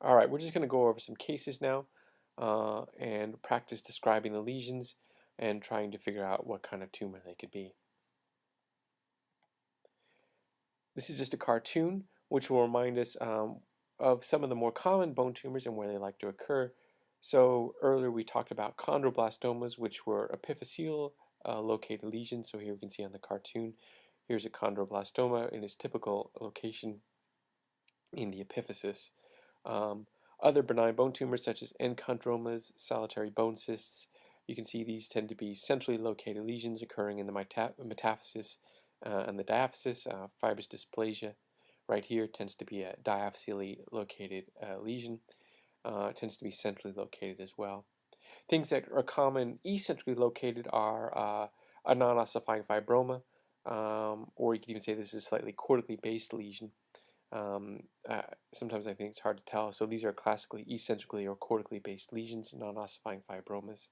All right, we're just going to go over some cases now and practice describing the lesions and trying to figure out what kind of tumor they could be. This is just a cartoon which will remind us of some of the more common bone tumors and where they like to occur. So earlier we talked about chondroblastomas, which were epiphyseal located lesions. So here we can see on the cartoon, here's a chondroblastoma in its typical location in the epiphysis. Um, Other benign bone tumors such as enchondromas, solitary bone cysts, you can see these tend to be centrally located lesions occurring in the metaphysis and the diaphysis. Fibrous dysplasia right here tends to be a diaphyseally located lesion. Tends to be centrally located as well. Things that are common eccentrically located are a non-ossifying fibroma, or you could even say this is a slightly cortically based lesion. Um, uh, Sometimes I think it's hard to tell. So these are classically eccentrically or cortically based lesions, non-ossifying fibromas.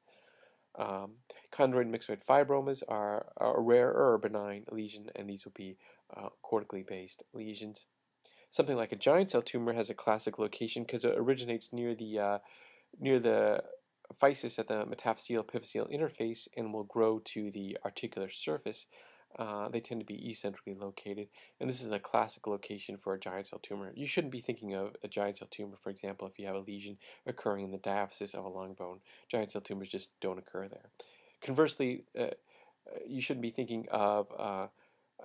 Chondroid myxoid fibromas are a rarer benign lesion, and these would be cortically based lesions. Something like a giant cell tumor has a classic location because it originates near the physis at the metaphyseal epiphyseal interface and will grow to the articular surface. They tend to be eccentrically located, and this is a classic location for a giant cell tumor. You shouldn't be thinking of a giant cell tumor, for example, if you have a lesion occurring in the diaphysis of a long bone. Giant cell tumors just don't occur there. Conversely, you shouldn't be thinking of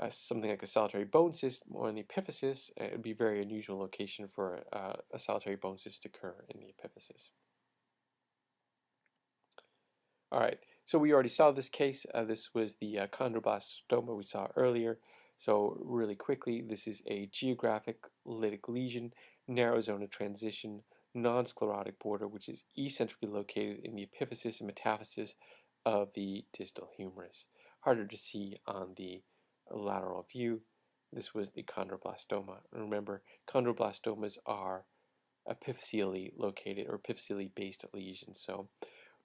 something like a solitary bone cyst or in the epiphysis. It would be a very unusual location for a solitary bone cyst to occur in the epiphysis. All right, so we already saw this case. This was the chondroblastoma we saw earlier. So really quickly, this is a geographic lytic lesion, narrow zone of transition, non-sclerotic border, which is eccentrically located in the epiphysis and metaphysis of the distal humerus. Harder to see on the lateral view. This was the chondroblastoma. And remember, chondroblastomas are epiphyseally located or epiphyseally based lesions. So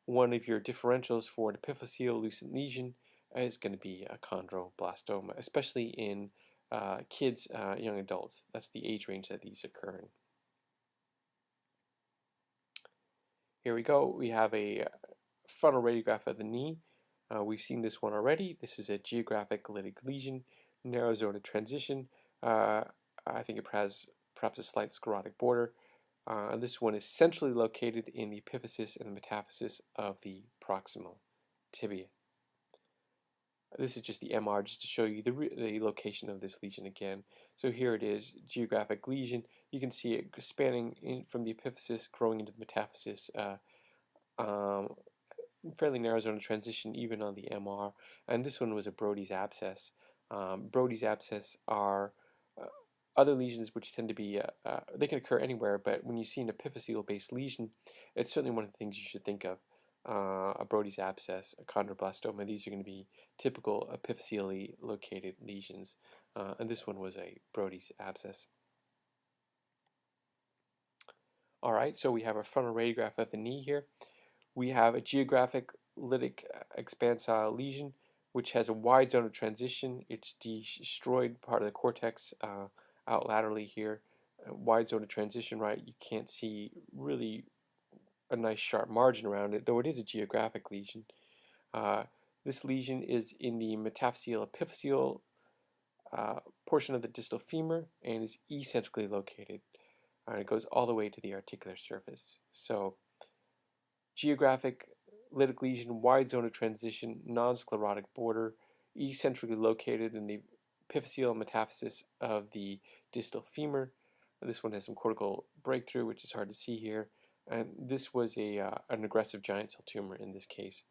one of your differentials for an epiphyseal lucent lesion is going to be a chondroblastoma, especially in kids, young adults. That's the age range that these occur in. Here we go. We have a frontal radiograph of the knee. We've seen this one already. This is a geographic lytic lesion, narrow zone of transition. I think it has perhaps a slight sclerotic border. This one is centrally located in the epiphysis and the metaphysis of the proximal tibia. This is just the MR just to show you the location of this lesion again. So here it is, geographic lesion. You can see it spanning in from the epiphysis, growing into the metaphysis, um, fairly narrow zone of transition even on the MR. And this one was a Brody's abscess. Brody's abscess are uh, other lesions which tend to be, they can occur anywhere, but when you see an epiphyseal-based lesion, it's certainly one of the things you should think of. A Brody's abscess, a chondroblastoma, these are going to be typical epiphyseally located lesions. And this one was a Brody's abscess. All right, so we have a frontal radiograph of the knee here. We have a geographic lytic expansile lesion, which has a wide zone of transition. It's destroyed part of the cortex out laterally here. A wide zone of transition, right? You can't see really a nice sharp margin around it, though it is a geographic lesion. This lesion is in the metaphyseal epiphyseal portion of the distal femur and is eccentrically located. It goes all the way to the articular surface. So geographic lytic lesion, wide zone of transition, non-sclerotic border, eccentrically located in the epiphyseal metaphysis of the distal femur. This one has some cortical breakthrough, which is hard to see here. And this was an aggressive giant cell tumor in this case.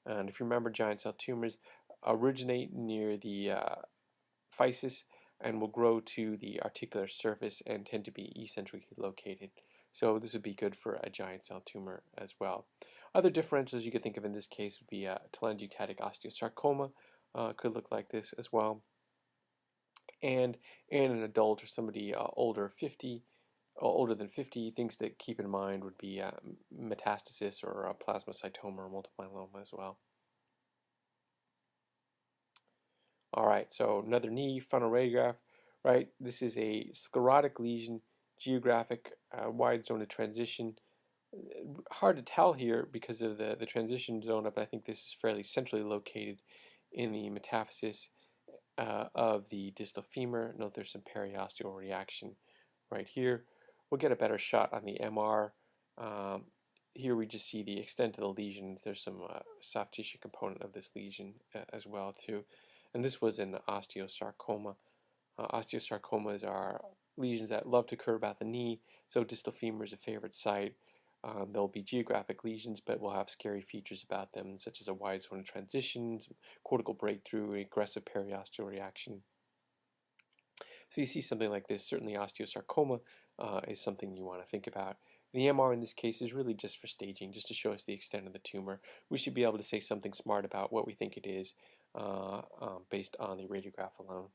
And if you remember, giant cell tumors originate near the physis and will grow to the articular surface and tend to be eccentrically located. So this would be good for a giant cell tumor as well. Other differentials you could think of in this case would be telangiectatic osteosarcoma, could look like this as well. And in an adult or somebody older than 50, things to keep in mind would be metastasis or plasmacytoma or multiple myeloma as well. All right, so another knee frontal radiograph, right? This is a sclerotic lesion geographic wide zone of transition. Hard to tell here because of the transition zone, but I think this is fairly centrally located in the metaphysis of the distal femur. Note there's some periosteal reaction right here. We'll get a better shot on the MR. Um, Here we just see the extent of the lesion. There's some soft tissue component of this lesion as well too. And this was an osteosarcoma. Osteosarcomas are lesions that love to occur about the knee, so distal femur is a favorite site. There'll be geographic lesions, but will have scary features about them, such as a wide zone of transition, cortical breakthrough, aggressive periosteal reaction. So you see something like this. Certainly osteosarcoma is something you want to think about. The MR in this case is really just for staging, just to show us the extent of the tumor. We should be able to say something smart about what we think it is based on the radiograph alone.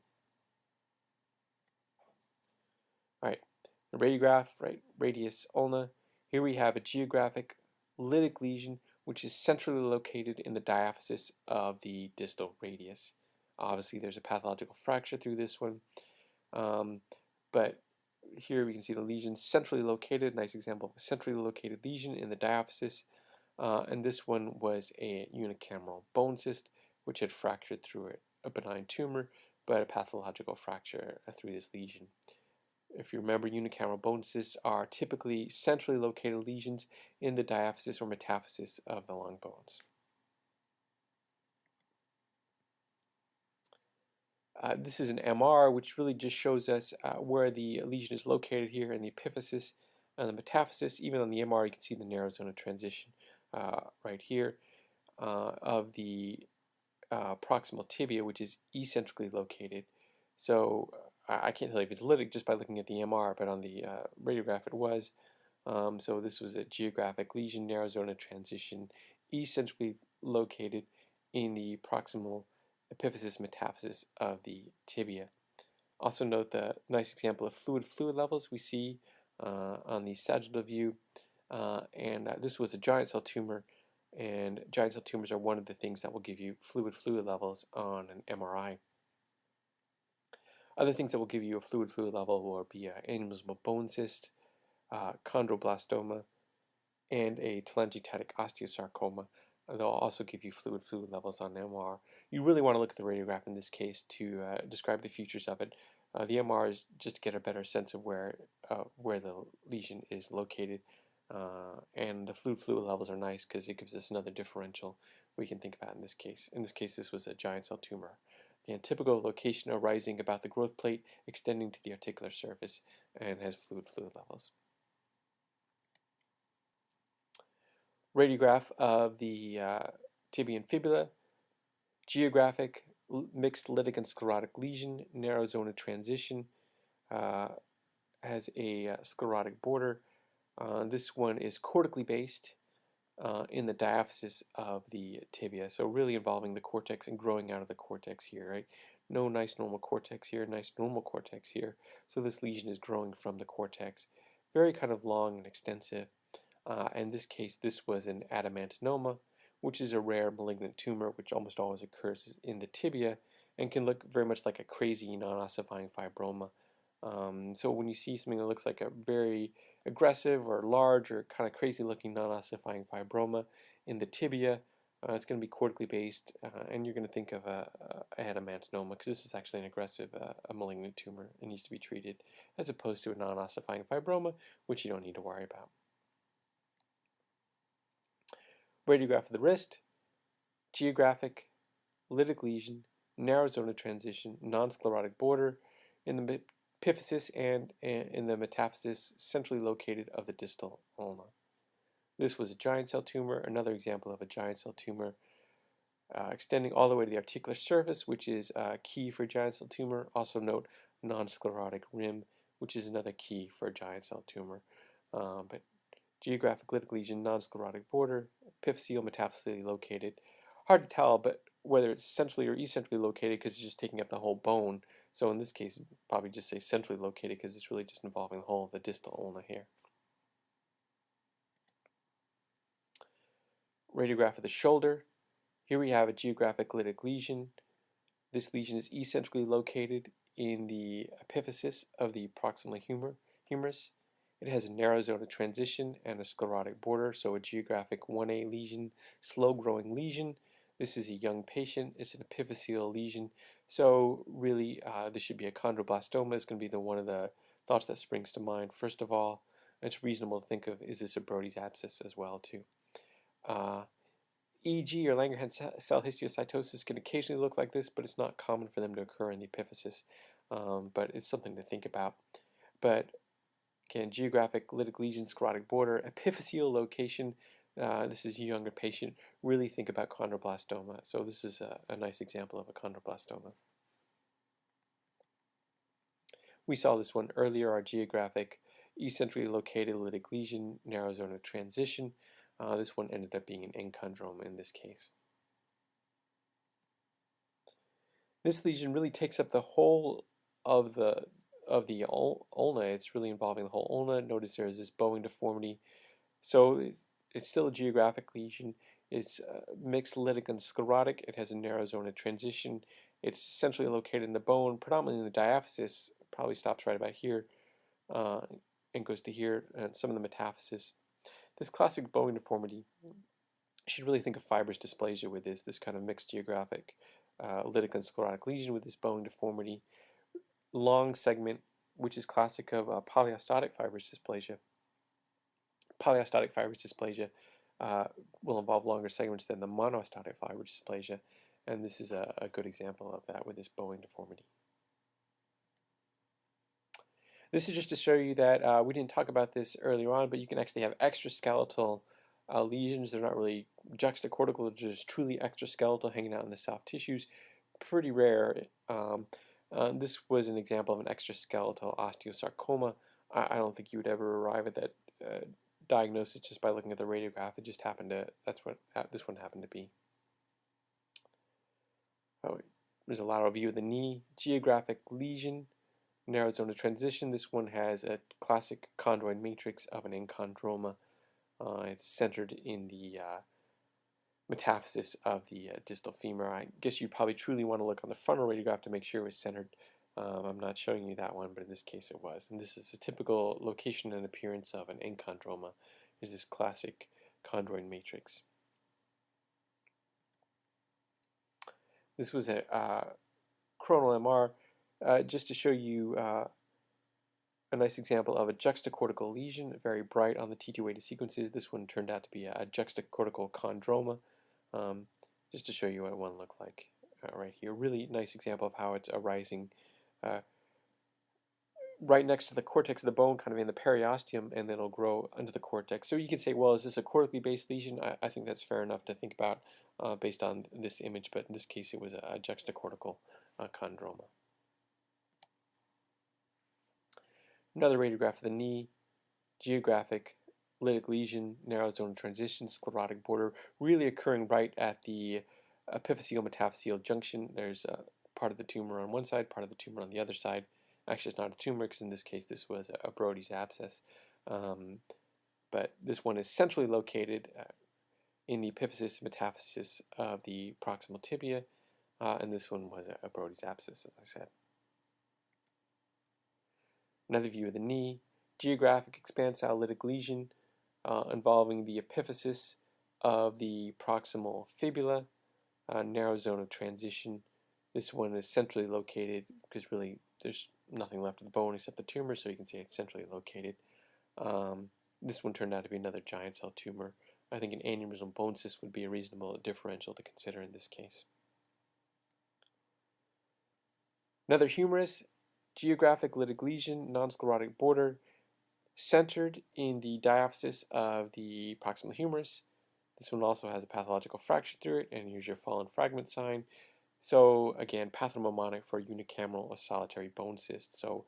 All right, the radiograph, right, radius ulna. Here we have a geographic lytic lesion, which is centrally located in the diaphysis of the distal radius. Obviously, there's a pathological fracture through this one, but here we can see the lesion centrally located. Nice example of a centrally located lesion in the diaphysis. And this one was a unicameral bone cyst, which had fractured through a benign tumor, but a pathological fracture through this lesion. If you remember, unicameral bone cysts are typically centrally located lesions in the diaphysis or metaphysis of the long bones. This is an MR, which really just shows us where the lesion is located here in the epiphysis and the metaphysis. Even on the MR, you can see the narrow zone of transition right here of the proximal tibia, which is eccentrically located. So I can't tell you if it's lytic just by looking at the MR, but on the radiograph it was. So this was a geographic lesion, narrow zone of transition, eccentrically located in the proximal epiphysis metaphysis of the tibia. Also note the nice example of fluid levels we see on the sagittal view. This was a giant cell tumor, and giant cell tumors are one of the things that will give you fluid levels on an MRI. Other things that will give you a fluid level will be aneurysmal bone cyst, chondroblastoma, and a telangiectatic osteosarcoma. They'll also give you fluid levels on MR. You really want to look at the radiograph in this case to describe the features of it. The MR is just to get a better sense of where the lesion is located. And the fluid levels are nice because it gives us another differential we can think about in this case. In this case, this was a giant cell tumor. The antypical location arising about the growth plate, extending to the articular surface, and has fluid levels. Radiograph of the tibia and fibula, geographic mixed lytic and sclerotic lesion, narrow zone of transition, has a sclerotic border. This one is cortically based in the diaphysis of the tibia, so really involving the cortex and growing out of the cortex here, right? No nice normal cortex here, nice normal cortex here. So this lesion is growing from the cortex. Very kind of long and extensive. In this case, this was an adamantinoma, which is a rare malignant tumor which almost always occurs in the tibia and can look very much like a crazy non-ossifying fibroma. So when you see something that looks like a very aggressive or large or kind of crazy looking non-ossifying fibroma in the tibia, it's going to be cortically based, and you're going to think of a adamantinoma because this is actually an aggressive, a malignant tumor and needs to be treated, as opposed to a non-ossifying fibroma, which you don't need to worry about. Radiograph of the wrist, geographic, lytic lesion, narrow zone of transition, non-sclerotic border in the epiphysis and in the metaphysis centrally located of the distal ulna. This was a giant cell tumor, another example of a giant cell tumor extending all the way to the articular surface, which is key for giant cell tumor. Also note non-sclerotic rim, which is another key for a giant cell tumor. But geographic lytic lesion, non-sclerotic border, epiphyseal metaphysically located. Hard to tell, but whether it's centrally or eccentrically located because it's just taking up the whole bone. So in this case, probably just say centrally located because it's really just involving the whole of the distal ulna here. Radiograph of the shoulder. Here we have a geographic lytic lesion. This lesion is eccentrically located in the epiphysis of the proximal humerus. It has a narrow zone of transition and a sclerotic border, so a geographic 1A lesion, slow-growing lesion. This is a young patient. It's an epiphyseal lesion. So really, this should be a chondroblastoma. Is going to be one of the thoughts that springs to mind. First of all, it's reasonable to think of, is this a Brodie's abscess as well too? EG or Langerhans cell histiocytosis can occasionally look like this, but it's not common for them to occur in the epiphysis. But it's something to think about. But again, geographic lytic lesion, sclerotic border, epiphyseal location. This is a younger patient. Really think about chondroblastoma. So this is a nice example of a chondroblastoma. We saw this one earlier, our geographic eccentrically located lytic lesion, narrow zone of transition. This one ended up being an enchondroma in this case. This lesion really takes up the whole of the ulna. It's really involving the whole ulna. Notice there is this bowing deformity. So it's still a geographic lesion. It's mixed lytic and sclerotic. It has a narrow zone of transition. It's centrally located in the bone, predominantly in the diaphysis. Probably stops right about here and goes to here, and some of the metaphysis. This classic bowing deformity, you should really think of fibrous dysplasia with this kind of mixed geographic lytic and sclerotic lesion with this bowing deformity. Long segment, which is classic of polyostotic fibrous dysplasia. Polyostotic fibrous dysplasia will involve longer segments than the monostotic fibrous dysplasia, and this is a good example of that with this bowing deformity. This is just to show you that we didn't talk about this earlier on, but you can actually have extraskeletal lesions. They're not really juxtacortical, they're just truly extraskeletal, hanging out in the soft tissues. Pretty rare. This was an example of an extraskeletal osteosarcoma. I don't think you would ever arrive at that diagnosis just by looking at the radiograph. It just happened to, that's what this one happened to be. Oh, there's a lateral view of the knee, geographic lesion, narrow zone of transition. This one has a classic chondroid matrix of an enchondroma. It's centered in the metaphysis of the distal femur. I guess you probably truly want to look on the frontal radiograph to make sure it was centered. I'm not showing you that one, but in this case it was. And this is a typical location and appearance of an enchondroma, is this classic chondroid matrix. This was a coronal MR just to show you a nice example of a juxtacortical lesion, very bright on the T2 weighted sequences. This one turned out to be a juxtacortical chondroma, just to show you what one looked like right here. Really nice example of how it's arising right next to the cortex of the bone, kind of in the periosteum, and then it'll grow under the cortex. So you can say, well, is this a cortically based lesion? I think that's fair enough to think about based on this image, but in this case it was a juxtacortical chondroma. Another radiograph of the knee, geographic lytic lesion, narrow zone of transition, sclerotic border, really occurring right at the epiphyseal metaphyseal junction. There's part of the tumor on one side, part of the tumor on the other side. Actually, it's not a tumor because in this case this was a Brodie's abscess. But this one is centrally located in the epiphysis metaphysis of the proximal tibia, and this one was a Brodie's abscess, as I said. Another view of the knee, geographic expansile lytic lesion involving the epiphysis of the proximal fibula, narrow zone of transition. This one is centrally located because really there's nothing left of the bone except the tumor, so you can see it's centrally located. This one turned out to be another giant cell tumor. I think an aneurysmal bone cyst would be a reasonable differential to consider in this case. Another humerus, geographic lytic lesion, non-sclerotic border, centered in the diaphysis of the proximal humerus. This one also has a pathological fracture through it, and here's your fallen fragment sign. So again, pathognomonic for unicameral or solitary bone cyst. So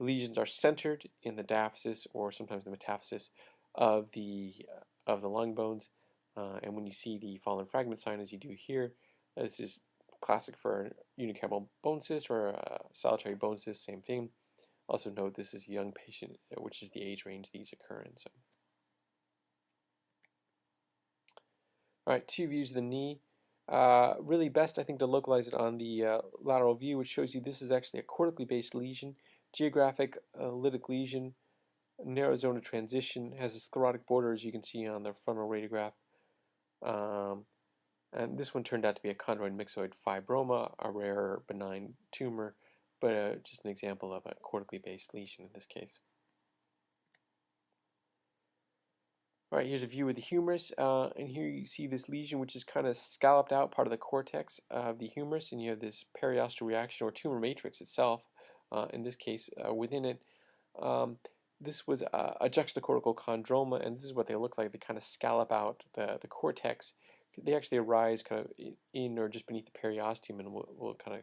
lesions are centered in the diaphysis or sometimes the metaphysis of the lung bones. And when you see the fallen fragment sign, as you do here, this is classic for a unicameral bone cyst or a solitary bone cyst, same thing. Also note this is a young patient, which is the age range these occur in. So. All right, two views of the knee. Really best, I think, to localize it on the lateral view, which shows you this is actually a cortically based lesion, geographic lytic lesion, narrow zone of transition, has a sclerotic border, as you can see on the frontal radiograph. And this one turned out to be a chondroid myxoid fibroma, a rare benign tumor, but just an example of a cortically based lesion in this case. All right, here's a view of the humerus, and here you see this lesion which is kind of scalloped out, part of the cortex of the humerus, and you have this periosteal reaction or tumor matrix itself, in this case, within it. Um, this was a juxtacortical chondroma, and this is what they look like. They kind of scallop out the cortex. They actually arise kind of in or just beneath the periosteum and will kind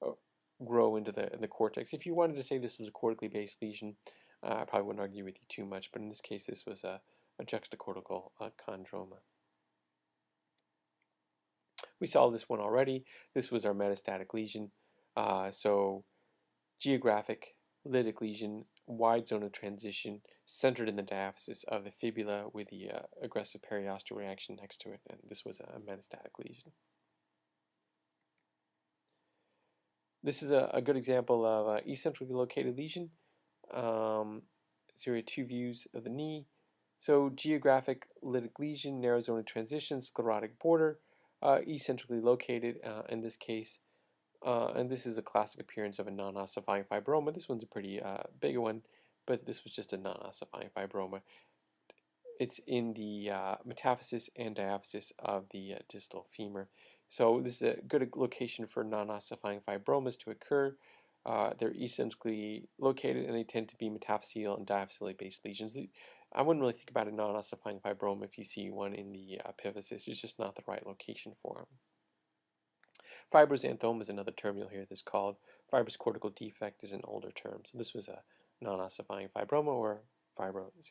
of grow into the cortex. If you wanted to say this was a cortically based lesion, I probably wouldn't argue with you too much, but in this case, this was a juxtacortical chondroma. We saw this one already. This was our metastatic lesion. So geographic lytic lesion, wide zone of transition, centered in the diaphysis of the fibula with the aggressive periosteal reaction next to it, and this was a metastatic lesion. This is a good example of an eccentrically located lesion. So we have two views of the knee. So geographic lytic lesion, narrow zone of transition, sclerotic border, eccentrically located in this case. And this is a classic appearance of a non-ossifying fibroma. This one's a pretty big one, but this was just a non-ossifying fibroma. It's in the metaphysis and diaphysis of the distal femur. So this is a good location for non-ossifying fibromas to occur. They're eccentrically located, and they tend to be metaphyseal and diaphyseally based lesions. I wouldn't really think about a non-ossifying fibroma if you see one in the epiphysis. It's just not the right location for them. Fibroxanthoma is another term you'll hear this called. Fibrous cortical defect is an older term. So this was a non-ossifying fibroma or fibroxanthoma.